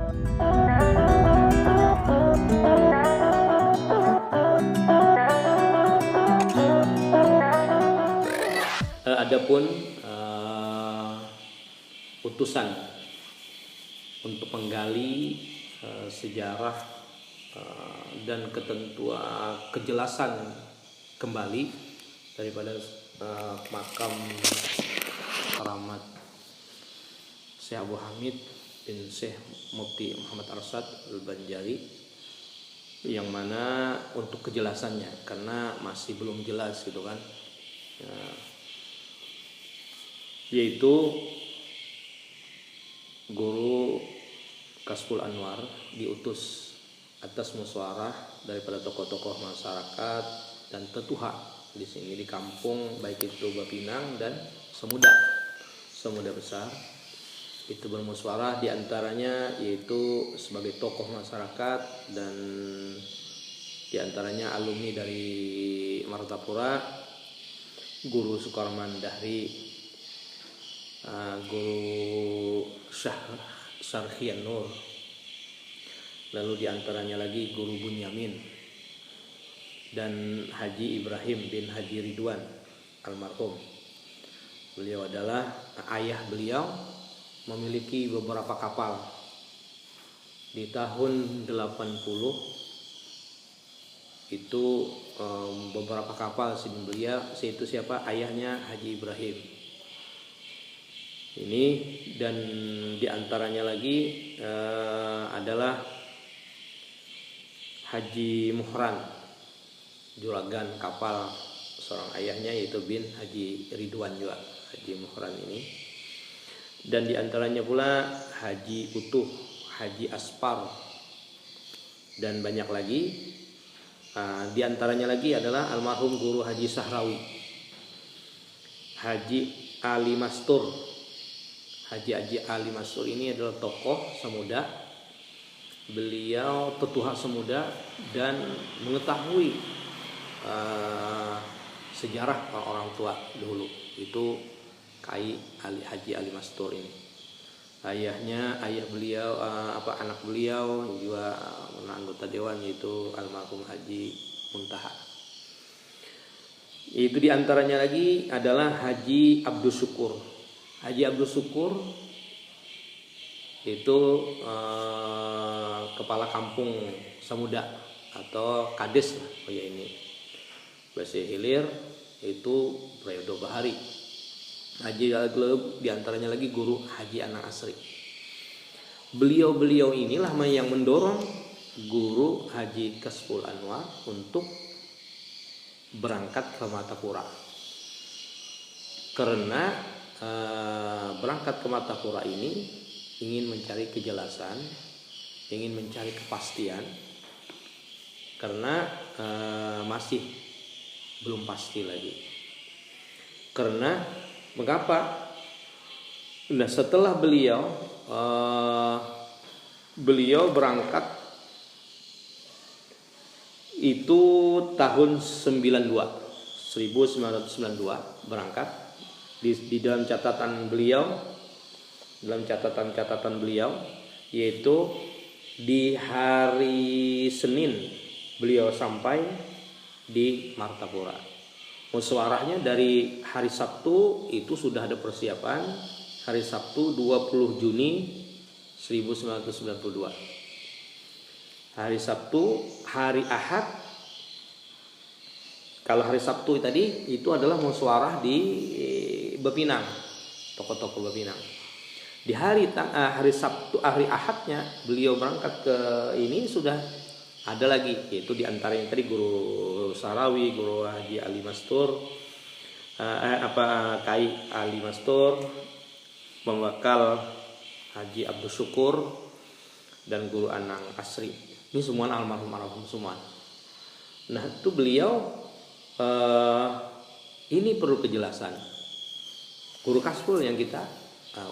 Adapun utusan untuk menggali sejarah dan ketentuan kejelasan kembali daripada makam keramat Syekh Abu Hamid bin Syekh Mufti Muhammad Arsyad Al-Banjari, yang mana untuk kejelasannya karena masih belum jelas gitu kan, yaitu Guru Kashful Anwar diutus atas musyawarah daripada tokoh-tokoh masyarakat dan tetuha di sini di kampung, baik itu Bapinang dan Semuda Besar, itu bermusyawarah diantaranya yaitu sebagai tokoh masyarakat dan diantaranya alumni dari Martapura, Guru Sukarman Dahri, Guru Syarhian Nur, lalu diantaranya lagi Guru Bunyamin dan Haji Ibrahim bin Haji Ridwan almarhum. Beliau adalah ayah beliau memiliki beberapa kapal. Di tahun 80 itu beberapa kapal beliau, yaitu siapa? Ayahnya Haji Ibrahim. Ini dan diantaranya lagi adalah Haji Muhran, juragan kapal seorang ayahnya yaitu bin Haji Ridwan juga, Haji Muhran ini. Dan diantaranya pula Haji Utuh, Haji Aspar dan banyak lagi. Diantaranya lagi adalah almarhum Guru Haji Sahrawi, Haji Ali Mastur. Haji Ali Mastur ini adalah tokoh Semuda. Beliau tetuha Semuda dan mengetahui sejarah orang tua dulu. Itu Haji Ali Mastur ini. Ayah beliau, anak beliau juga anggota dewan, yaitu almarhum Haji Muntaha. Itu diantaranya lagi adalah Haji Abdul Syukur. Haji Abdul Syukur itu kepala kampung Semuda atau kades lah, ini bahasa Hilir itu Prayodo Bahari. Haji Al-Gleb diantaranya lagi Guru Haji Anang Asri. Beliau inilah yang mendorong Guru Haji Kashful Anwar untuk berangkat ke Martapura, karena berangkat ke Martapura ini ingin mencari kejelasan, ingin mencari kepastian, karena masih belum pasti lagi. Karena mengapa? Nah, setelah beliau berangkat itu tahun 1992 berangkat. Di dalam catatan beliau, yaitu di hari Senin beliau sampai di Martapura. Musyawarahnya dari hari Sabtu itu sudah ada persiapan. Hari Sabtu 20 Juni 1992. Hari Sabtu, hari Ahad. Kalau hari Sabtu tadi itu adalah musyawarah di Bapinang, tokoh-tokoh Bapinang. Di hari Sabtu, hari Ahadnya beliau berangkat ke ini sudah ada lagi, yaitu diantaranya tadi Guru Sarawi, Guru Haji Ali Mastur, Kai Ali Mastur, pembekal Haji Abdul Syukur dan Guru Anang Asri. Ini semua almarhum semua. Nah, itu beliau ini perlu kejelasan. Guru Kashful yang kita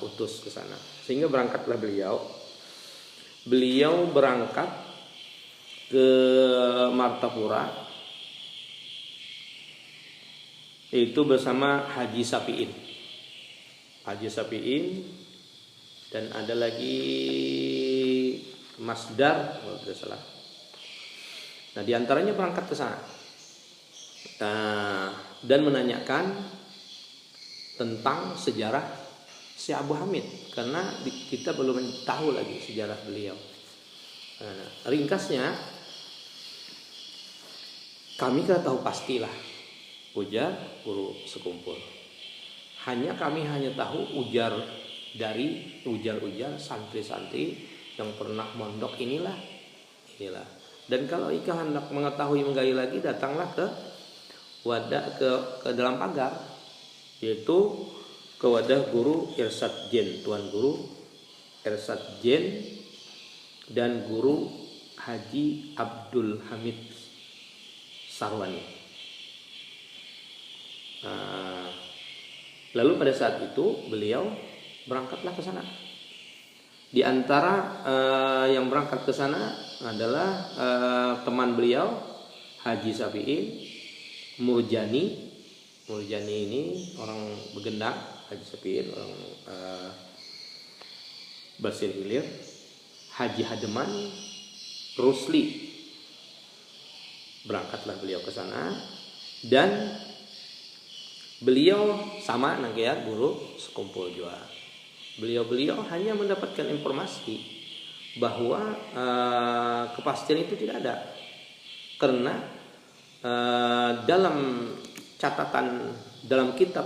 utus ke sana, sehingga berangkatlah beliau berangkat ke Martapura itu bersama Haji Sapiin dan ada lagi Masdar kalau tidak salah. Nah, diantaranya berangkat ke sana dan menanyakan tentang sejarah si Abu Hamid, karena kita belum tahu lagi sejarah beliau. Ringkasnya, kami tidak tahu pastilah, ujar guru sekumpul. Kami hanya tahu ujar dari ujar santri-santri yang pernah mondok inilah. Dan kalau Ika hendak mengetahui menggali lagi, datanglah ke dalam pagar, yaitu ke wadah guru Irsad Jen, Tuan Guru Irsad Jen dan Guru Haji Abdul Hamid Sarwani. Lalu pada saat itu beliau berangkatlah ke sana. Di antara yang berangkat ke sana adalah teman beliau Haji Safi'in, Murjani ini orang Begendang, Haji Safi'in orang Basir Hilir, Haji Hademan, Rusli. Berangkatlah beliau ke sana dan beliau sama nangkea guru sekumpul juga. Beliau hanya mendapatkan informasi bahwa kepastian itu tidak ada, karena dalam catatan dalam kitab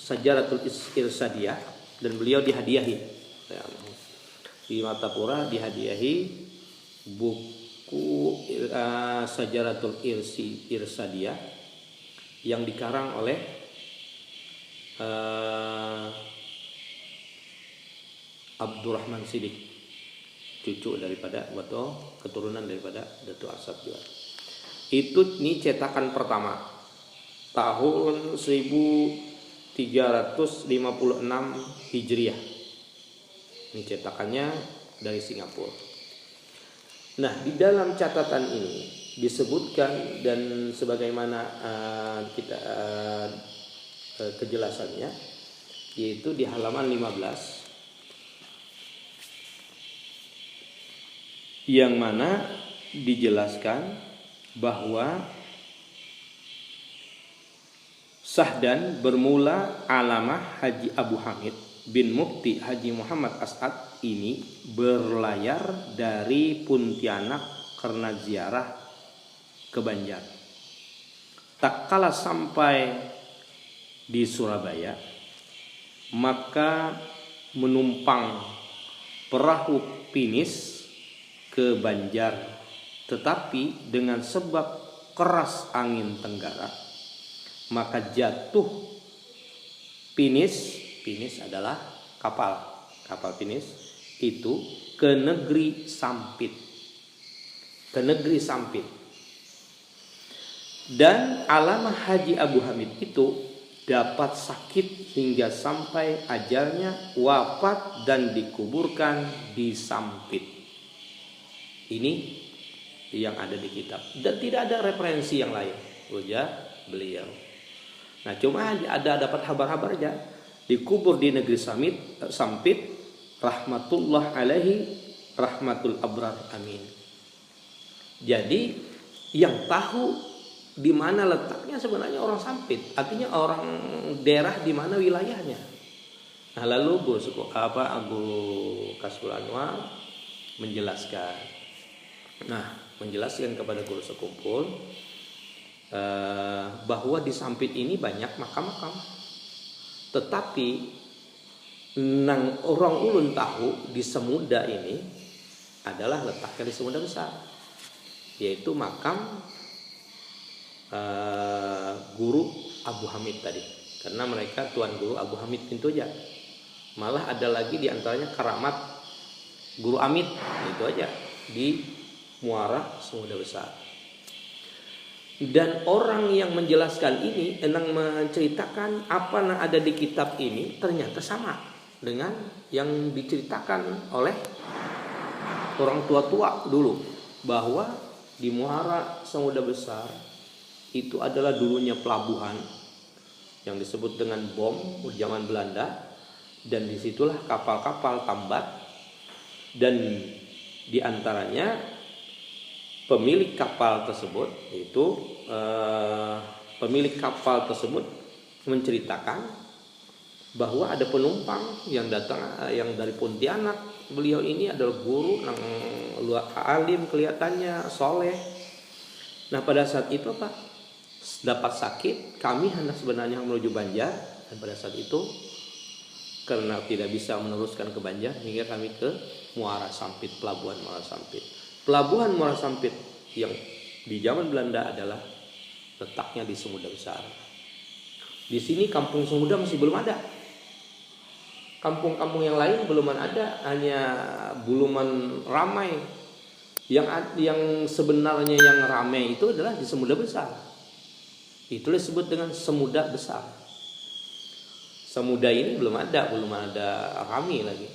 Sajaratul Irsadiyah, dan beliau dihadiahi di Martapura, dihadiahi buku Sajaratul Irsadiyah yang dikarang oleh Abdurrahman Sidik, cucu daripada atau keturunan daripada Datuk Asad juga. Itu ini cetakan pertama tahun 1356 Hijriah. Ini cetakannya dari Singapura. Nah, di dalam catatan ini disebutkan, dan sebagaimana kita kejelasannya, yaitu di halaman 15, yang mana dijelaskan bahwa Sahdan bermula alamah Haji Abu Hamid bin Mufti Haji Muhammad As'ad ini berlayar dari Pontianak karena ziarah ke Banjar. Tak kala sampai di Surabaya, maka menumpang perahu Pinis ke Banjar, tetapi dengan sebab keras angin tenggara, maka jatuh Pinis adalah kapal Pinis itu ke negeri Sampit. Dan alamah Haji Abu Hamid itu dapat sakit hingga sampai ajalnya, wafat dan dikuburkan di Sampit. Ini yang ada di kitab, dan tidak ada referensi yang lain, ujar beliau. Nah, cuma ada dapat kabar-kabar aja, dikubur di negeri Sampit, rahmatullah alaihi, rahmatul abrar, amin. Jadi yang tahu di mana letaknya sebenarnya orang Sampit, artinya orang daerah di mana wilayahnya. Nah, lalu Guru Kasbul Anwar menjelaskan kepada guru sekumpul bahwa di Sampit ini banyak makam-makam, tetapi nang orang ulun tahu di Semuda ini adalah letaknya di Semuda Besar, yaitu makam guru Abu Hamid tadi, karena mereka tuan guru Abu Hamid pintu aja. Malah ada lagi di antaranya keramat guru Amit, itu aja di Muara Semuda Besar. Dan orang yang menjelaskan ini enang menceritakan apa yang ada di kitab ini ternyata sama dengan yang diceritakan oleh orang tua-tua dulu, bahwa di Muara Semuda Besar itu adalah dulunya pelabuhan yang disebut dengan Bom zaman Belanda, dan disitulah kapal-kapal tambat, dan Di antaranya pemilik kapal tersebut menceritakan bahwa ada penumpang yang datang yang dari Pontianak. Beliau ini adalah guru yang alim, kelihatannya soleh. Nah pada saat itu Pak dapat sakit, kami hendak sebenarnya menuju Banjar, dan pada saat itu karena tidak bisa meneruskan ke Banjar, hingga kami ke Muara Sampit, Pelabuhan Muara Sampit. Pelabuhan Muara Sampit yang di zaman Belanda adalah letaknya di Samudra Besar. Di sini kampung Samudra masih belum ada. Kampung-kampung yang lain belum ada, hanya Buluman ramai. Yang sebenarnya yang ramai itu adalah di Samudra Besar. Itulah disebut dengan Samudra Besar. Samudra ini belum ada ramai lagi.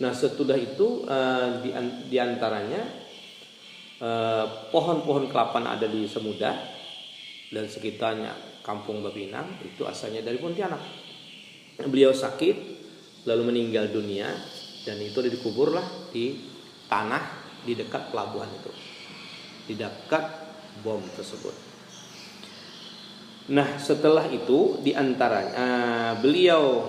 Nah setelah itu di antaranya pohon-pohon kelapa ada di Samudra dan sekitarnya kampung Bapinang itu asalnya dari Pontianak. Beliau sakit lalu meninggal dunia, dan itu dikuburlah di tanah di dekat pelabuhan itu, di dekat bom tersebut. Nah setelah itu di antaranya beliau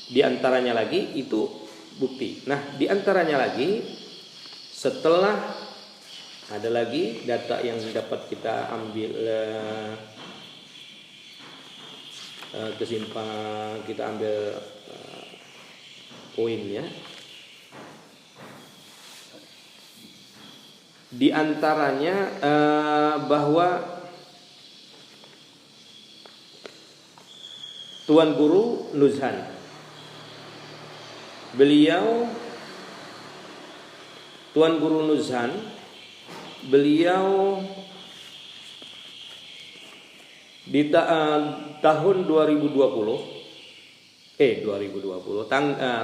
di antaranya lagi itu bukti. Nah di antaranya lagi setelah ada lagi data yang dapat kita ambil kesimpulan, kita ambil poinnya. Di antaranya bahwa Tuan Guru Nuzhan, Tuan Guru Nuzhan, beliau di tahun 2020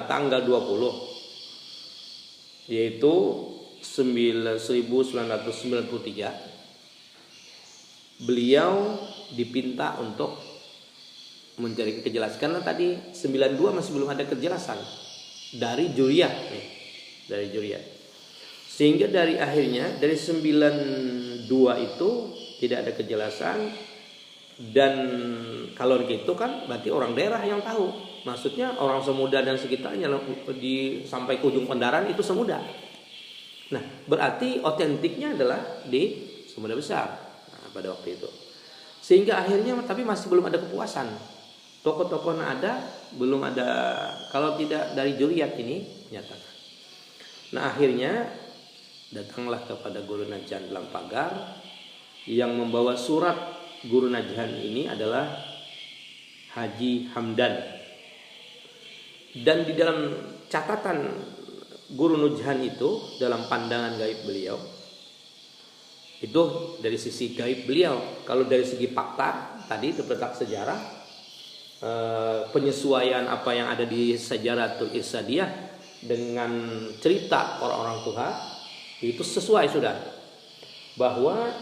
tanggal 20 yaitu 1993 beliau dipinta untuk mencari kejelasan, karena tadi 92 masih belum ada kejelasan dari juriat sehingga dari akhirnya dari 92 itu tidak ada kejelasan. Dan kalau gitu kan berarti orang daerah yang tahu, maksudnya orang Samudra dan sekitarnya sampai ke ujung Pendaran itu Samudra. Nah berarti otentiknya adalah di Samudra Besar pada waktu itu. Sehingga akhirnya tapi masih belum ada kepuasan. Tokoh-tokoh ada, belum ada, kalau tidak dari juriat ini nyatakan. Nah akhirnya datanglah kepada Guru Najhan dalam pagar yang membawa surat. Guru Najhan ini adalah Haji Hamdan. Dan di dalam catatan Guru Najhan itu dalam pandangan gaib beliau itu dari sisi gaib beliau. Kalau dari segi fakta tadi itu letak sejarah, penyesuaian apa yang ada di Sejaratul Irsadiyah dengan cerita orang-orang tua itu sesuai sudah, bahwa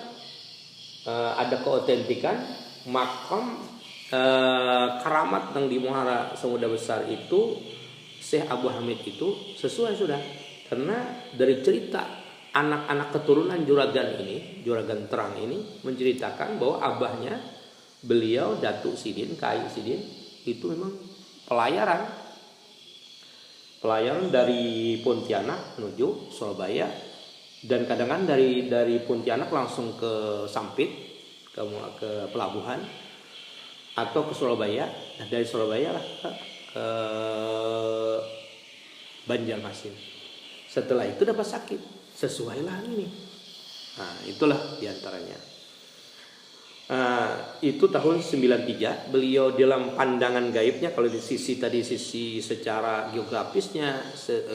ada keotentikan makam keramat yang di Muara Samudra Besar itu Syekh Abu Hamid itu sesuai sudah, karena dari cerita anak-anak keturunan Juragan Terang ini menceritakan bahwa abahnya beliau Datuk Sidin Kai Sidin itu memang pelayaran dari Pontianak menuju Surabaya. Dan kadang-kadang dari Pontianak langsung ke Sampit, ke pelabuhan, atau ke Surabaya. Nah, dari Surabaya lah ke Banjarmasin. Setelah itu dapat sakit, sesuailah ini. Nah, itulah diantaranya. Itu tahun 93 beliau dalam pandangan gaibnya, kalau di sisi secara geografisnya,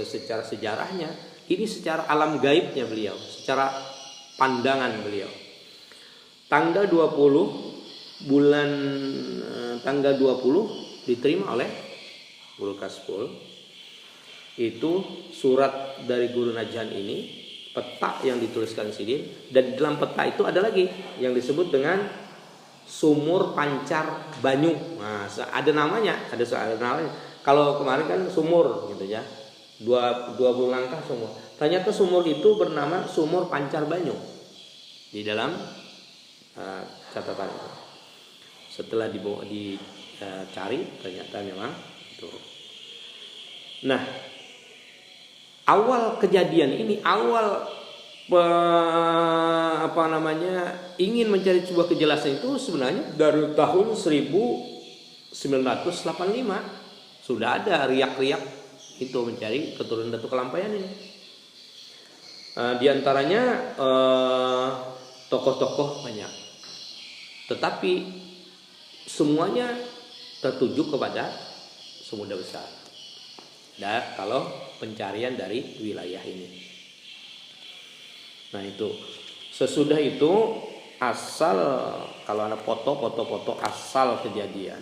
secara sejarahnya. Ini secara alam gaibnya beliau, secara pandangan beliau. Tanggal 20 diterima oleh Guru Kaspul. Itu surat dari Guru Najhan ini, peta yang dituliskan Sidin, dan dalam peta itu ada lagi yang disebut dengan Sumur Pancar Banyu. Nah, ada namanya, ada namanya. Kalau kemarin kan sumur gitu ya. 20 langkah sumur. Ternyata sumur itu bernama Sumur Pancar Banyu di dalam catatan itu. Setelah dicari ternyata memang itu. Nah, awal kejadian ini, ingin mencari sebuah kejelasan itu sebenarnya dari tahun 1985 sudah ada riak-riak itu mencari keturunan Datuk Kelampaian ini. Di antaranya tokoh-tokoh banyak, tetapi semuanya tertuju kepada Samudra Besar. Dan kalau pencarian dari wilayah ini, nah itu sesudah itu asal, kalau ada foto asal kejadian,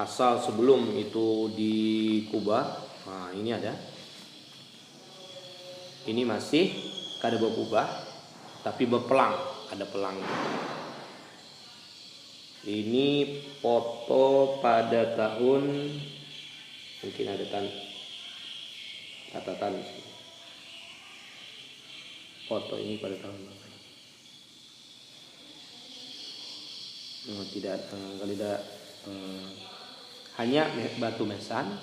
asal sebelum itu di Kuba. Nah ini ada, ini masih kada berubah tapi berpelang, ada pelang. Ini foto pada tahun, mungkin ada catatan foto ini pada tahun berapa? Hanya batu mesan,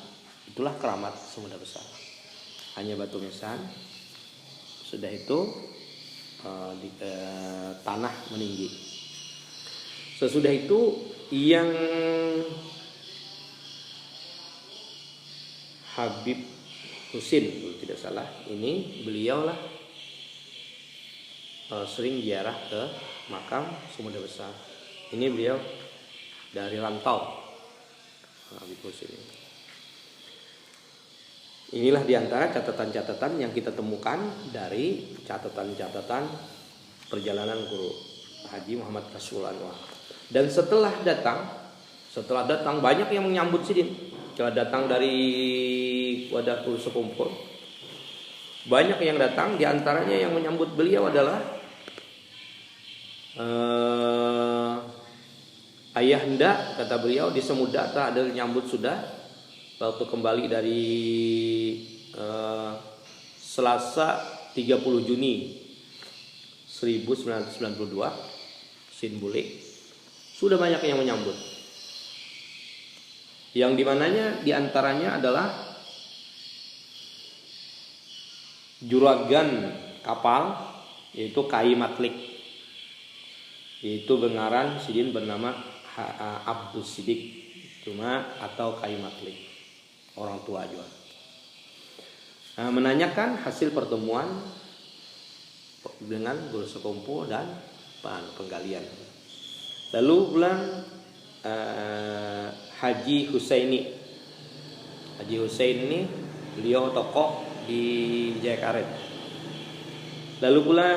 itulah keramat Samudra Besar. Hanya batu mesan. Sudah itu tanah meninggi. Sesudah itu yang Habib Husin kalau tidak salah, ini beliaulah sering ziarah ke makam Samudra Besar. Ini beliau dari rantau, Habib Husin ini. Inilah diantara catatan-catatan yang kita temukan dari catatan-catatan perjalanan Guru Haji Muhammad Rasul Anwar. Dan setelah datang banyak yang menyambut Sidin. Setelah datang dari wadah Guru Sekumpul, banyak yang datang. Di antaranya yang menyambut beliau adalah ayahanda, kata beliau, di Semudra tak ada menyambut sudah. Waktu kembali dari Selasa 30 Juni 1992 Sin Bulik, sudah banyak yang menyambut. Yang dimananya diantaranya adalah juragan kapal, yaitu Kai Matlik, yaitu bengaran Sidin bernama Abdul Sidik cuma atau Kai Matlik, orang tua juga. Menanyakan hasil pertemuan dengan Guru Sekumpul dan penggalian. Lalu pulang Haji Husaini. Haji Husain ini beliau tokoh di Jayakaret. Lalu pula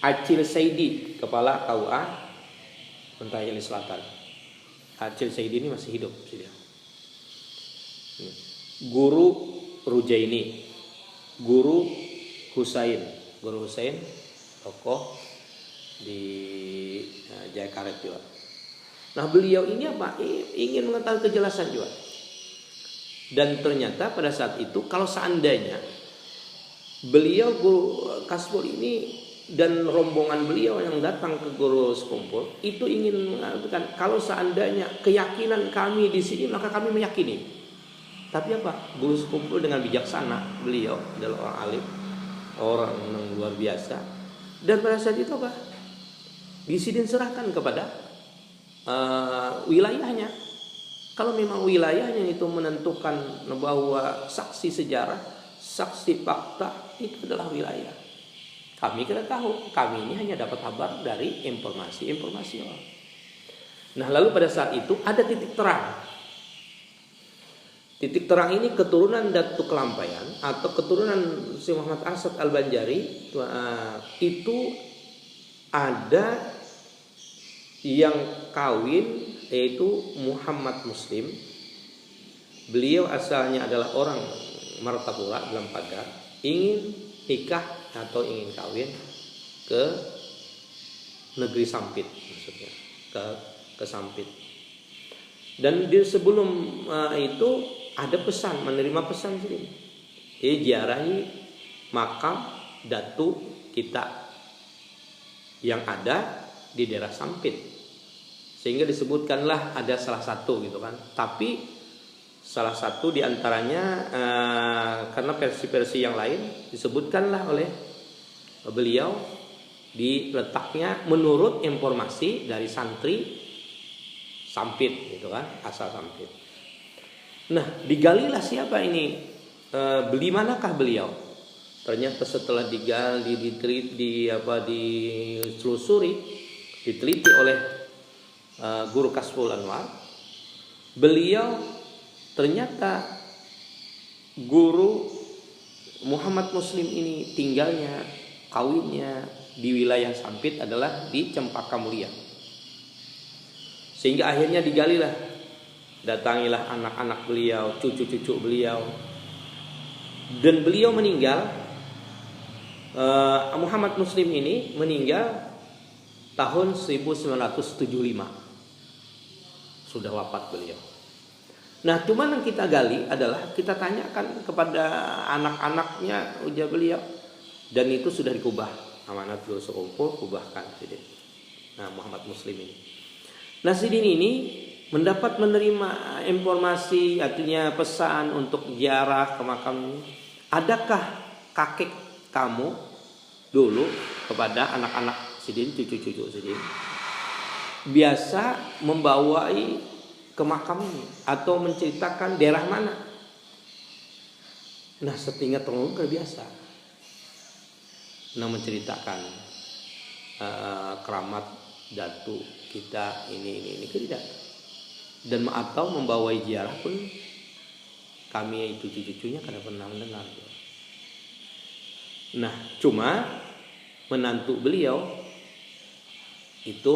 Acil Saidi, kepala KUA Mentayeli Selatan. Acil Saidi ini masih hidup. Guru Rujaini, Guru Husain tokoh di Jayakaret juga. Nah beliau ini ingin mengetahui kejelasan juga. Dan ternyata pada saat itu, kalau seandainya beliau Guru Kasbul ini dan rombongan beliau yang datang ke Guru Sekumpul itu ingin mengatakan, kalau seandainya keyakinan kami di sini maka kami meyakini. Tapi apa? Guru Sekumpul dengan bijaksana, beliau adalah orang alim, orang yang luar biasa. Dan pada saat itu apa? Disidin serahkan kepada wilayahnya. Kalau memang wilayahnya itu menentukan bahwa saksi sejarah, saksi fakta itu adalah wilayah. Kami tidak tahu, kami ini hanya dapat kabar dari informasi-informasi orang. Nah lalu pada saat itu ada titik terang. Titik terang ini keturunan Datuk Kelampaian atau keturunan Syekh Muhammad Asad Al-Banjari itu ada yang kawin, yaitu Muhammad Muslim. Beliau asalnya adalah orang Martapura dalam Pagar, ingin nikah atau ingin kawin ke negeri Sampit, maksudnya ke Sampit. Dan di sebelum itu ada pesan, menerima pesan sini. Ziarahi makam datu kita yang ada di daerah Sampit. Sehingga disebutkanlah ada salah satu gitu kan. Tapi salah satu diantaranya karena versi-versi yang lain disebutkanlah oleh beliau di letaknya menurut informasi dari santri Sampit gitu kan, asal Sampit. Nah, digalilah siapa ini, beli manakah beliau? Ternyata setelah digali, ditelusuri, diteliti oleh Guru Kasful Anwar, beliau ternyata Guru Muhammad Muslim ini tinggalnya, kawinnya di wilayah Sampit adalah di Cempaka Mulia. Sehingga akhirnya digalilah, datangilah anak-anak beliau, cucu-cucu beliau, dan beliau meninggal. Muhammad Muslim ini meninggal tahun 1975, sudah wafat beliau. Nah, cuman yang kita gali adalah kita tanyakan kepada anak-anaknya ujar beliau, dan itu sudah dikubah amanat dulu sekumpul, kubahkan Sidin. Nah, Muhammad Muslim ini. Nah, Sidin ini menerima informasi, artinya pesan untuk ziarah ke makam ini. Adakah kakek kamu dulu kepada anak-anak Sidin, cucu-cucu Sidin, biasa membawai ke makam ini atau menceritakan daerah mana? Nah, setingkat terlalu biasa. Nah, menceritakan keramat datu kita ini tidak. Dan atau membawai ziarah pun kami cucu-cucunya kada pernah mendengar. Nah, cuma menantu beliau itu,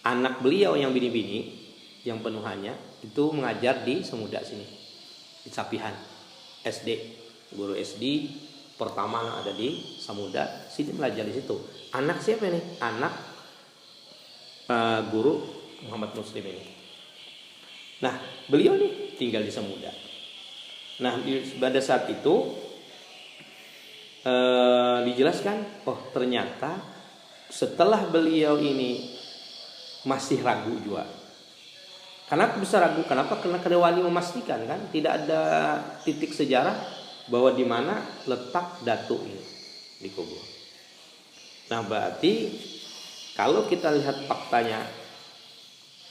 anak beliau yang bini-bini, yang penuhannya itu mengajar di Semuda sini, di Sapihan SD, guru SD pertama ada di Semuda, sini belajar di situ. Anak siapa nih? Anak guru Muhammad Muslim ini. Nah, beliau nih tinggal di Semuda. Nah, pada saat itu dijelaskan, oh ternyata setelah beliau ini masih ragu juga. Kenapa bisa ragu? Kenapa? Karena kada wani memastikan kan, tidak ada titik sejarah bahwa di mana letak datu ini dikubur. Nah, berarti kalau kita lihat faktanya,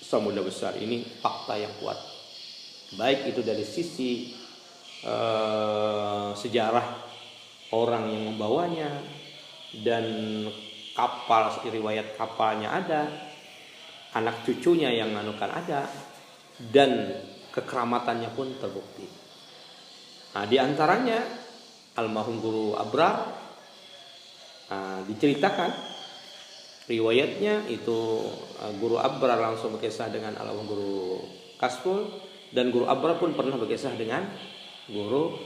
Semuda Besar ini fakta yang kuat. Baik itu dari sisi sejarah orang yang membawanya, dan kapal, riwayat kapalnya ada, anak cucunya yang nganukan ada, dan kekeramatannya pun terbukti. Nah, di antaranya almarhum Guru Abrar, diceritakan riwayatnya itu Guru Abrar langsung berkisah dengan almarhum Guru Kasful, dan Guru Abrar pun pernah berkisah dengan Guru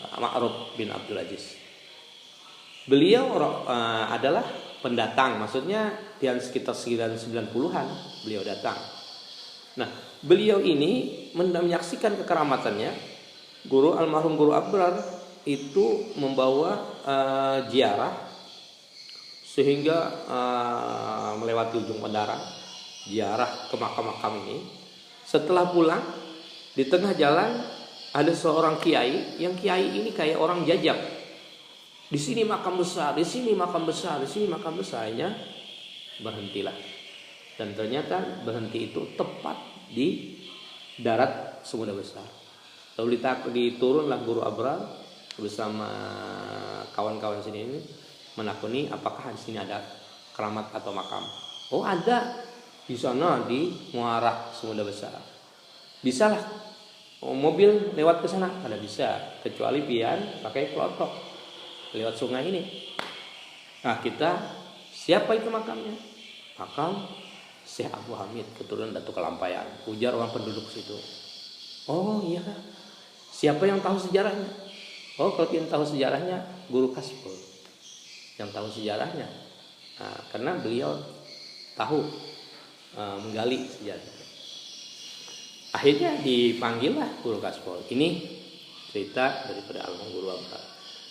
Ma'ruf bin Abdul Aziz. Beliau adalah pendatang, maksudnya di sekitar 90-an beliau datang. Nah, beliau ini menyaksikan kekeramatannya. Almarhum Guru Abrar itu membawa ziarah sehingga melewati ujung Pandara, ziarah ke makam-makam ini. Setelah pulang, di tengah jalan ada seorang kiai, yang kiai ini kayak orang jajak. Di sini makam besar, di sini makam besar, di sini makam besarnya. Berhentilah. Dan ternyata berhenti itu tepat di darat Semuda Besar. Lalu diturunlah Guru Abrar bersama kawan-kawan sini ini menakuni apakah di sini ada keramat atau makam. Oh, ada di sana di muara Semuda Besar. Bisalah mobil lewat ke sana, ada bisa, kecuali pian pakai klotok lewat sungai ini. Nah, kita siapa itu makamnya? Makam Syekh Abu Hamid, keturunan Datuk Kelampayan, ujar orang penduduk situ. Oh iya, siapa yang tahu sejarahnya? Oh, kalau yang tahu sejarahnya Guru Kasful yang tahu sejarahnya. Nah, karena beliau tahu menggali sejarah. Akhirnya dipanggillah guru Kaspol. Ini cerita daripada almarhum Guru Amar.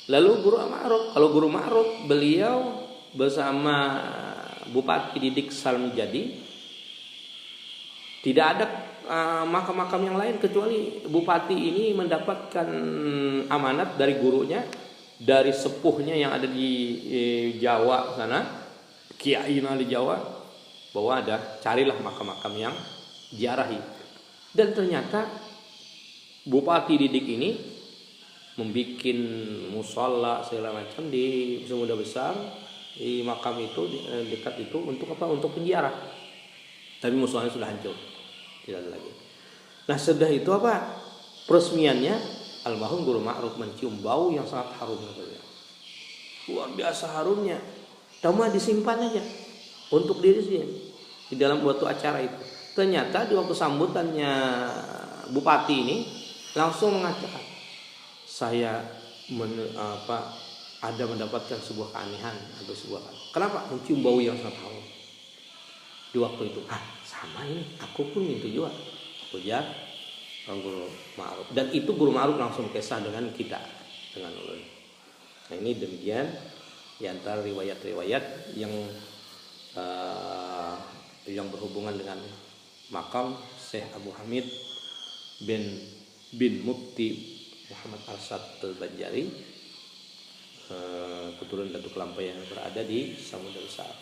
Lalu Guru Ma'ruf, kalau Guru Ma'ruf beliau bersama Bupati Didik Salmijadi, tidak ada makam-makam yang lain kecuali Bupati ini mendapatkan amanat dari gurunya, dari sepuhnya yang ada di Jawa sana, kiai di Jawa, bahwa ada carilah makam-makam yang ziarahi. Dan ternyata Bupati Didik ini membuat musola segala macam di Sumunda Besar, di makam itu dekat itu untuk apa? Untuk penziarah. Tapi musolanya sudah hancur, tidak ada lagi. Nah sudah itu apa? Peresmiannya almarhum Guru Ma'ruf mencium bau yang sangat harum, luar biasa harumnya. Cuma disimpan aja untuk diri sendiri di dalam suatu acara itu. Ternyata di waktu sambutannya Bupati ini langsung mengatakan, saya ada mendapatkan sebuah keanehan atau sebuah kenapa mencium bau yang sangat harum di waktu itu. Sama ini, aku pun itu juga ujar Guru Ma'ruf. Dan itu Guru Ma'ruf langsung kisah dengan kita, dengan ulun. Nah ini demikian di antara riwayat-riwayat yang berhubungan dengan makam Syekh Abu Hamid bin Mufti Muhammad Arsyad Al-Banjari, keturunan Datuk Lampai yang berada di Samudra Besar.